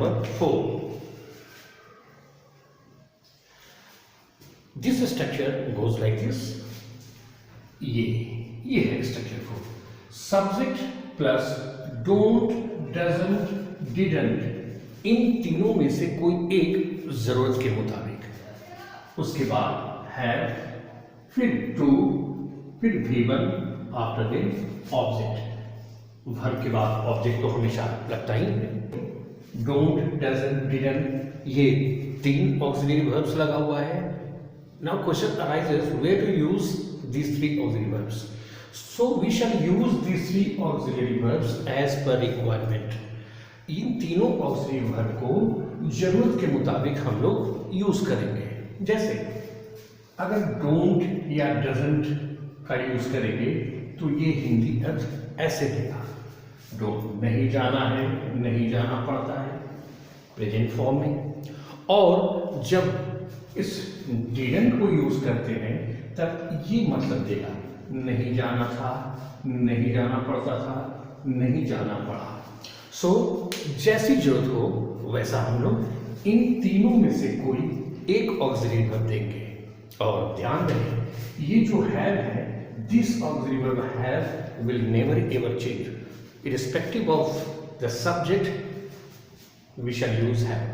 Number 4. This structure goes like this. ये है structure 4. Subject plus don't, doesn't, didn't, इन तीनों में से कोई एक जरूरत के मुताबिक. उसके बाद हैव, फिर टू, फिर V1, after then object. Verb के बाद ऑब्जेक्ट तो हमेशा लगता ही है. डोंट, डजंट, डिडंट, ये 3 ऑक्सिलरी वर्ब्स लगा हुआ है. Now question arises where to use these 3 auxiliary verbs. So we shall use these 3 auxiliary verbs as per requirement. इन तीनों auxiliary verb को जरूरत के मुताबिक हम लोग यूज करेंगे. जैसे अगर don't या doesn't का यूज करेंगे तो ये हिंदी अर्थ ऐसे देगा. don't नहीं जाना है, नहीं जाना पड़ता है, प्रेजेंट फॉर्म में. और जब इस डिडंट को यूज करते हैं तब ये मतलब देगा नहीं जाना था, नहीं जाना पड़ता था, नहीं जाना पड़ा. सो जैसी जरूरत हो वैसा हम लोग इन तीनों में से कोई एक ऑक्सिलरी वर्ब देंगे. और ध्यान रहे ये जो हैव है, this auxiliary verb have will never ever change irrespective of the subject. We shall use have.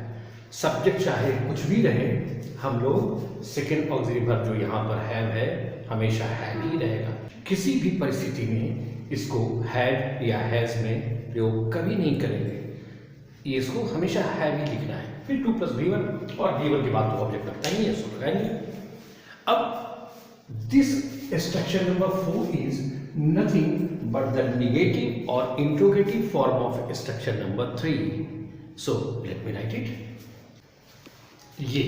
Subject चाहे कुछ भी रहे, हम लोग सेकेंड ऑक्सिलरी वर्ब जो यहाँ पर है हमेशा हैव ही रहेगा. किसी भी परिस्थिति में इसको हैड या हैज में प्रयोग कभी नहीं करेंगे. ये इसको हमेशा हैव ही लिखना है. फिर 2 + V1 और V1 के बाद तो ऑब्जेक्ट लगता ही है, सो लगाएंगे. अब this structure number 4 is nothing but the negative और interrogative form of structure number 3. So let me write it. ये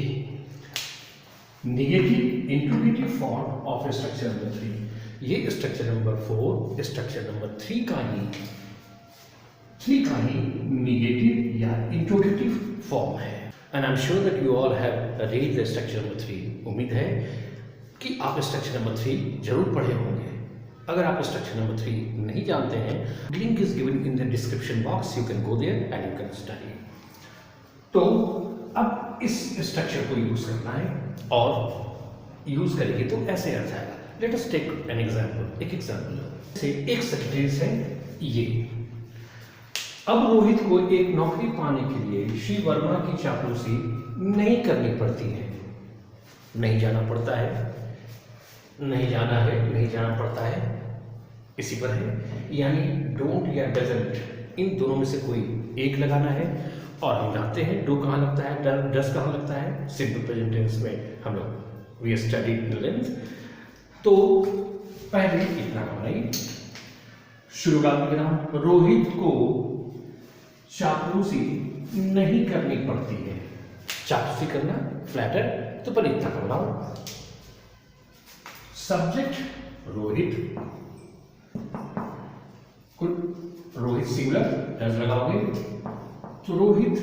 negative interrogative form of structure number 3. ये स्ट्रक्चर नंबर 4 स्ट्रक्चर नंबर 3 का ही नेगेटिव या इंट्रोगेटिव फॉर्म है. And I am sure that you all have read the structure number 3. उम्मीद है कि आप स्ट्रक्चर नंबर 3 जरूर पढ़े होंगे. अगर आप स्ट्रक्चर नंबर 3 नहीं जानते हैं, link is given in the description box. You can go there and you can study. तो अब इस स्ट्रक्चर को यूज करना है और यूज करेंगे तो ऐसे अर्थ आएगा. Let us take an example. एक एग्जांपल से एक सेंटेंस है ये. अब रोहित को एक नौकरी पाने के लिए श्री वर्मा की चापलूसी नहीं करनी पड़ती है. नहीं जाना पड़ता है, नहीं जाना है, नहीं जाना पड़ता है, इसी पर है. यानी डोंट या डजंट इन दोनों में से कोई एक लगाना है. और हम जानते हैं डू कहाँ लगता है, डस कहाँ लगता है. सिंपल प्रेजेंट टेंस में हम लोग वी स्टडी इन लेंथ. तो पहले इतना बनाइए. शुरुआत में नाम रोहित को चापलूसी नहीं करनी पड़ती है. चापलूसी करना फ्लैटर, तो पहले इतना का बनाओ. Subject Rohit, Rohit singular, does लगाओगे तो Rohit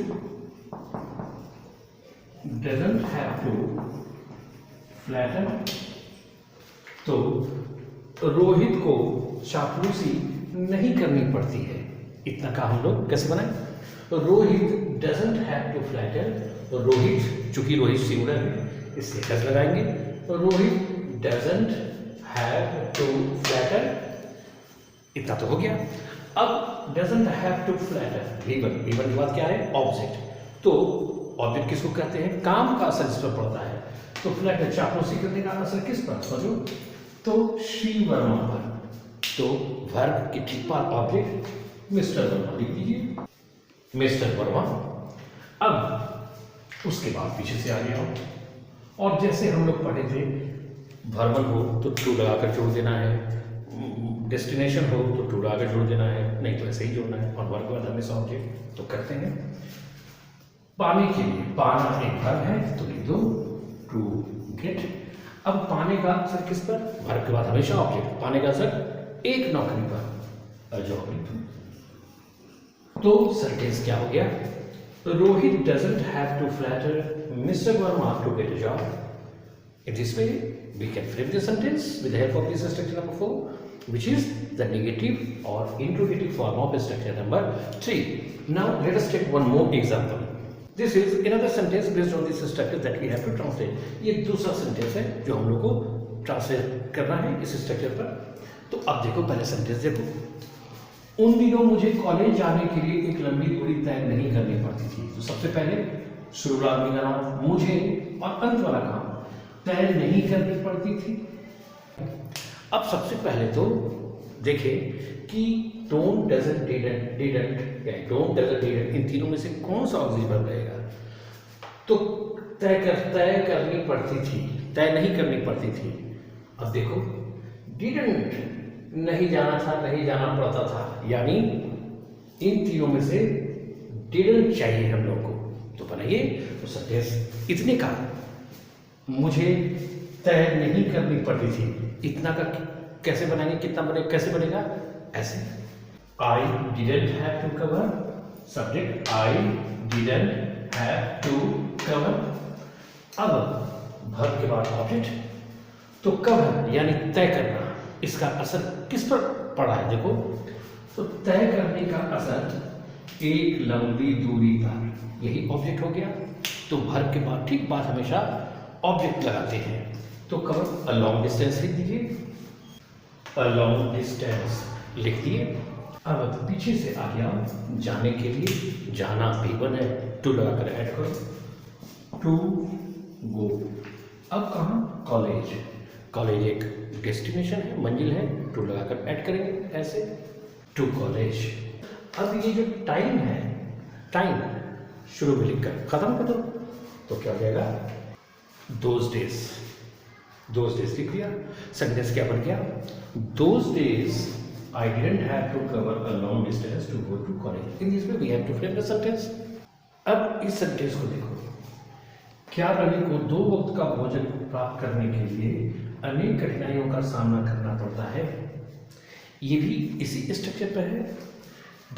doesn't have to flatter. तो रोहित को चापलूसी नहीं करनी पड़ती है. इतना का हम लोग कैसे बनाएं. Rohit doesn't have to flatter. Rohit, चूंकि रोहित सिंगुलर है इसलिए डज लगाएंगे. Rohit doesn't have to flatter. इतना तो हो गया. अब doesn't have to flatter. V1 के बाद क्या है, ऑब्जेक्ट. तो ऑब्जेक्ट किसको कहते हैं, काम का असर जिस पर पड़ता है. तो फ्लैटर चापलूसी करने का असर किस पर, समझो, तो श्री वर्मा पर. तो वर्ब के ठीक पर ऑब्जेक्ट मिस्टर वर्मा लिख दीजिए. मिस्टर वर्मा. अब उसके बाद पीछे से आगे आओ. और जैसे हम लोग पढ़े थे, वर्बल हो तो टू लगाकर जोड़ देना है, डेस्टिनेशन हो तो टू लगाकर जोड़ देना है, नहीं तो ऐसे ही जोड़ना है. और वर्ब के बाद हमेशा ऑब्जेक्ट. तो करते हैं. पाने के लिए, पाना एक वर्ब है तो लिख दो टू गेट. अब पाने का असर किस पर, वर्ब के बाद हमेशा ऑब्जेक्ट. पाने का असर एक नौकरी पर, जॉब लिख दो. तो सेंटेंस क्या हो गया, Rohit doesn't have to flatter mister Verma to get a job. In this way, we can frame the sentence with the help of this structure number 4. which is the negative or interrogative form of structure number 3. Now let us take one more example. This is another sentence based on this structure that we have to translate. ये दूसरा sentence है जो हम लोग को translate करना है इस स्ट्रक्चर पर. तो अब देखो पहले सेंटेंस देखो. उन दिनों मुझे कॉलेज जाने के लिए एक लंबी दूरी तय नहीं करनी पड़ती थी. तो सबसे पहले शुरुआत में नाम मुझे और अंत वाला काम तय नहीं करनी पड़ती थी. अब सबसे पहले तो देखें कि डोंट डजंट डिडंट या डोंट डजंट डिडंट इन तीनों में से कौन सा ऑक्सिलियरी वर्ब रहेगा. तो तय करनी पड़ती थी, तय नहीं करनी पड़ती थी. अब देखो डिडंट नहीं जाना था, नहीं जाना पड़ता था, यानी इन तीनों में से डिडंट चाहिए हम लोग को. तो बनाइए तो सेंटेंस इतने का मुझे तय नहीं करनी पड़ती थी. इतना का कैसे बनाएंगे, कितना बने कैसे बनेगा, ऐसे. I didn't have to cover, subject I didn't have to cover. अब वर्ब के बाद ऑब्जेक्ट. तो कवर यानी तय करना, इसका असर किस पर पड़ा है देखो. तो तय करने का असर एक लंबी दूरी पर, यही ऑब्जेक्ट हो गया. तो वर्ब के बाद ठीक बात हमेशा ऑब्जेक्ट लगाते हैं. तो कवर अ लॉन्ग डिस्टेंस लिख दीजिए, अ लॉन्ग डिस्टेंस लिख दिए. अब पीछे से आ गया जाने के लिए, जाना P1 है, टू लगाकर ऐड करो, टू गो. अब कहाँ, कॉलेज. कॉलेज एक डेस्टिनेशन है, मंजिल है, टू लगाकर ऐड करेंगे ऐसे, टू कॉलेज. अब ये जो टाइम है, टाइम शुरू में लिखकर खत्म कर दो. तो क्या हो जाएगा, दोज डेज. दोज डेज लिख दिया. सेंटेंस क्या बन गया, those days I didn't have to cover a long distance to go to college. In this way we have to frame the sentence. अब इस सेंटेंस को देखो. क्या रवि को 2 वक्त का भोजन प्राप्त करने के लिए अनेक कठिनाइयों का सामना करना पड़ता है. ये भी इसी स्ट्रक्चर पर है.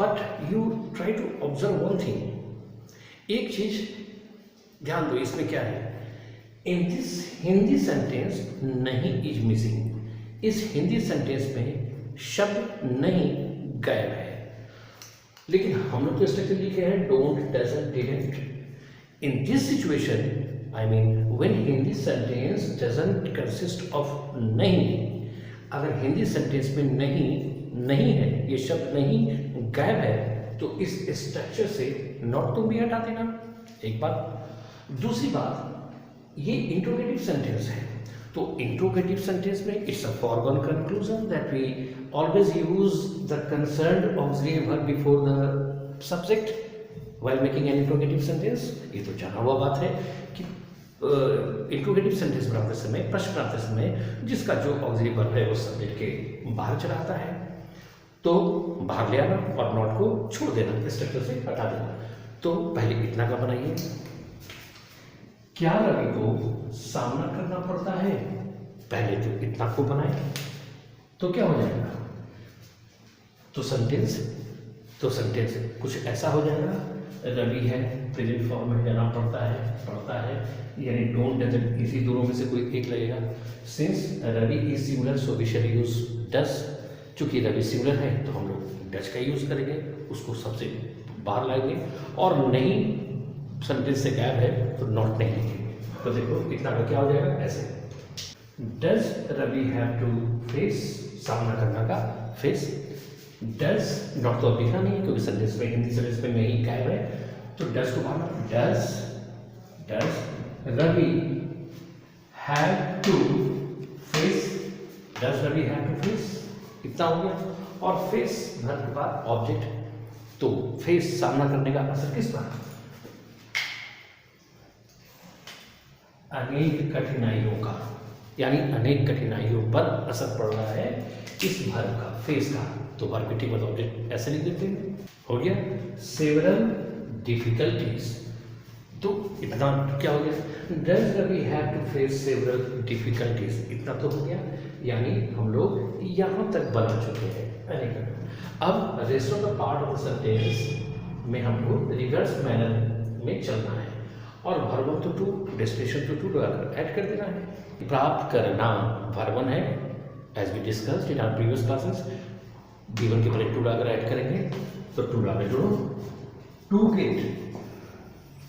But you try to observe one thing. एक चीज ध्यान दो, इसमें क्या है, इन दिस हिंदी सेंटेंस नहीं इज मिसिंग. इस हिंदी सेंटेंस में शब्द नहीं गायब है. लेकिन हम लोग तो स्ट्रक्चर लिखे हैं don't doesn't didn't. In this situation I mean when Hindi sentence doesn't consist of नहीं, अगर हिंदी सेंटेंस में नहीं है, ये शब्द नहीं गायब है, तो इस स्ट्रक्चर से नॉट तुम भी हटा देना. एक बात. दूसरी बात, ये इंट्रोगेटिव सेंटेंस है. तो इंट्रोगेटिव सेंटेंस में it's a foregone conclusion that we always use the concerned auxiliary verb before the subject while making an interrogative sentence. ये तो जाना हुआ बात है कि इंट्रोगेटिव सेंटेंस बनाते समय, प्रश्न बनाते समय जिसका जो ऑक्सिलरी वर्ब है वो सब्जेक्ट के बाहर चला आता है, तो बाहर ले आना और नॉट को छोड़ देना, स्ट्रक्चर से हटा देना. तो पहले इतना का बनाइए. क्या रवि को सामना करना पड़ता है, पहले तो इतना को बनाए तो क्या हो जाएगा, तो सेंटेंस कुछ ऐसा हो जाएगा. रवि है, प्रेजेंट फॉर्म में जाना पड़ता है, यानी डोंट डजंट, इसी दोनों में से कोई एक लगेगा. Since Ravi is singular so we shall use does. चूंकि रवि सिंगुलर है तो हम लोग डज का यूज करेंगे, उसको सबसे बाहर लाएंगे. और नहीं सेंटेंस से गायब है तो नॉट नहीं लिखेंगे. तो देखो इतना का क्या हो जाएगा, ऐसे. Does Ravi have to face, सामना करना का फेस. डज नॉट तो लिखना नहीं है क्योंकि सेंटेंस में, हिंदी सेंटेंस में नहीं गायब है, तो डज को बाहर. Does Ravi have to face, does Ravi have to face, इतना हो गया. और फेस वर्ब के बाद ऑब्जेक्ट. तो फेस सामना करने का असर किस पर, अनेक कठिनाइयों का, यानी अनेक कठिनाइयों पर असर पड़ रहा है इस वर्ब का, फेस का. तो वर्ब के ठीक बाद ऑब्जेक्ट ऐसे लिख देते हैं. हो गया. Several difficulties. तो इतना क्या हो गया, does Ravi have to face several difficulties, इतना तो हो गया. यानी हम लोग यहाँ तक बना चुके हैं. अब rest of the part of the sentence में हमको रिवर्स मैनर में चलना है और वर्ब टू डेस्टिनेशन टू लगाकर ऐड कर देना है. प्राप्त करना वर्ब है, as we discussed in our previous classes, given के पहले टू अगर ऐड करेंगे तो टू में जोड़ो टू गेट।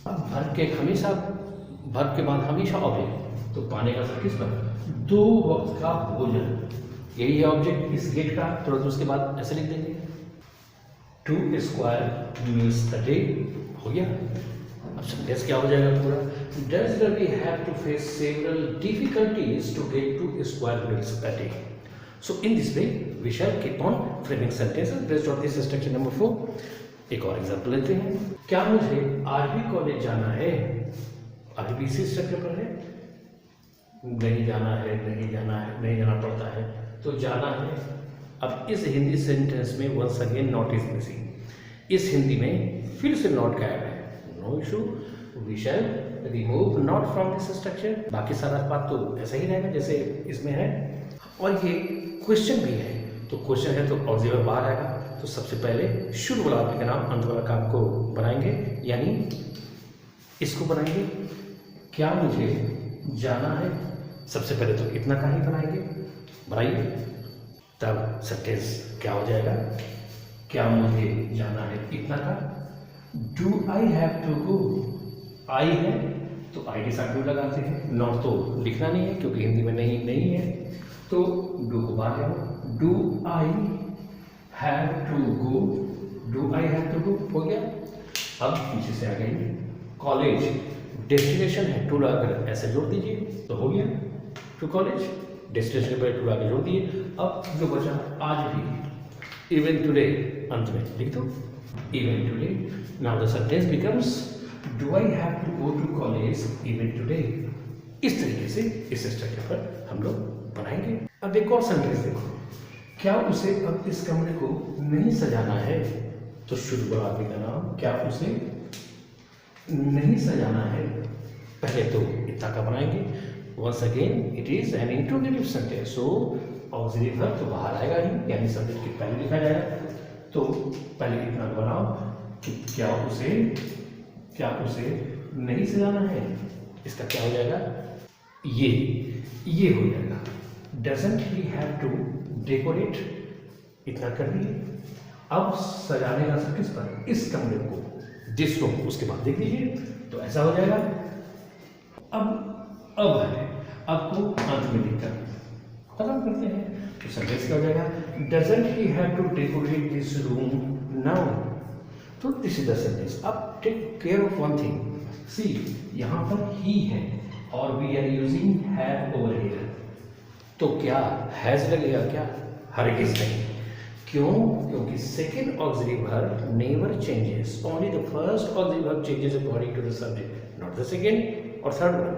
अब वर्ब के बाद हमेशा ऑब्जेक्ट, तो पाने का सब किस पर, दो वक्त का भोजन, यही है ऑब्जेक्ट इस गेट का। तुरंत उसके बाद ऐसे लिख देंगे two square means the day, हो गया। अब सेंटेंस क्या हो जाएगा पूरा, does Ravi have to face several difficulties to get two square meals a day. So in this way we shall keep on framing sentences based on this structure number 4। एक और example लेते हैं, क्या मुझे आरबी कॉलेज जाना है, RB इसी structure पर है, नहीं जाना है, नहीं जाना पड़ता है, तो जाना है। अब इस हिंदी सेंटेंस में once again not is missing, इस हिंदी में फिर से नॉट गायब है, no issue, we shall remove not from this structure. बाकी सारा बात तो ऐसा ही रहेगा जैसे इसमें है। और ये क्वेश्चन भी है, तो क्वेश्चन है तो ऑब्जेक्टिव बाहर आएगा, तो सबसे पहले शुरू वाला आपके नाम अंत वाला काम को बनाएंगे, यानी इसको बनाएंगे, क्या मुझे जाना है, सबसे पहले तो इतना का ही बनाइए, तब सेंटेंस क्या हो जाएगा, क्या मुझे जाना है इतना का। Do I have to go, I है तो आई के साथ डू लगाते हैं, नॉट तो लिखना नहीं है क्योंकि हिंदी में नहीं है, तो डू को बाहर जाओ, do I have to go, do I have to go हो गया। अब पीछे से आ गई कॉलेज, डेस्टिनेशन है, टू अगर ऐसे जोड़ दीजिए तो हो गया टू कॉलेज, डेस्टिनेशन पर टू आगे जोड़ दिए। अब जो बचा आज भी, इवन टुडे अंत में लिख दो, even today. Now the sentence becomes do I have to go to college even today. इस तरीके से इस स्ट्रक्चर पर हम लोग बनाएंगे। अब एक और सेंटेंस देखो, क्या उसे अब इस कमरे को नहीं सजाना है, तो शुरू वाला आदमी का नाम, क्या उसे नहीं सजाना है, पहले तो इतना का बनाएंगे। Once again it is an interrogative sentence, so auxiliary verb तो बाहर आएगा ही, यानी सब्जेक्ट के पहले लिखा जाएगा, तो पहले इतना बनाओ कि क्या उसे नहीं सजाना है, इसका क्या हो जाएगा, ये हो जाएगा। Doesn't he have to decorate, इतना कर दिए। अब सजाने का सब किस पर, इस कमरे को, दिस रूम, उसके बाद देख लीजिए तो ऐसा हो जाएगा। अब है, अब को अंत में लिखकर खत्म करते हैं, तो सेंटेंस क्या हो जाएगा, doesn't he have to decorate this room now, तो दिस इज द सेंटेंस। अब take care of one thing, see यहाँ पर ही है और we are using have over here, तो क्या हैज लगेगा क्या, हरगिज नहीं। क्यों, क्योंकि second auxiliary verb never changes, only the first auxiliary verb changes according to the subject, not the second और थर्ड वन।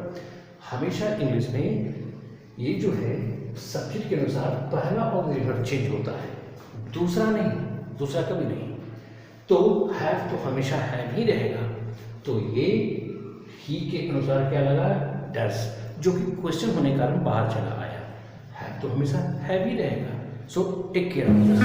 हमेशा इंग्लिश में ये जो है सब्जेक्ट के अनुसार पहला ऑक्सिलरी वर्ब चेंज होता है, दूसरा नहीं, दूसरा कभी नहीं। तो हैव तो हमेशा हैव ही रहेगा, तो ये ही के अनुसार क्या लगा, डज, जो कि क्वेश्चन होने के कारण बाहर चला आया। हैव तो हमेशा हैव ही रहेगा, so take care of this.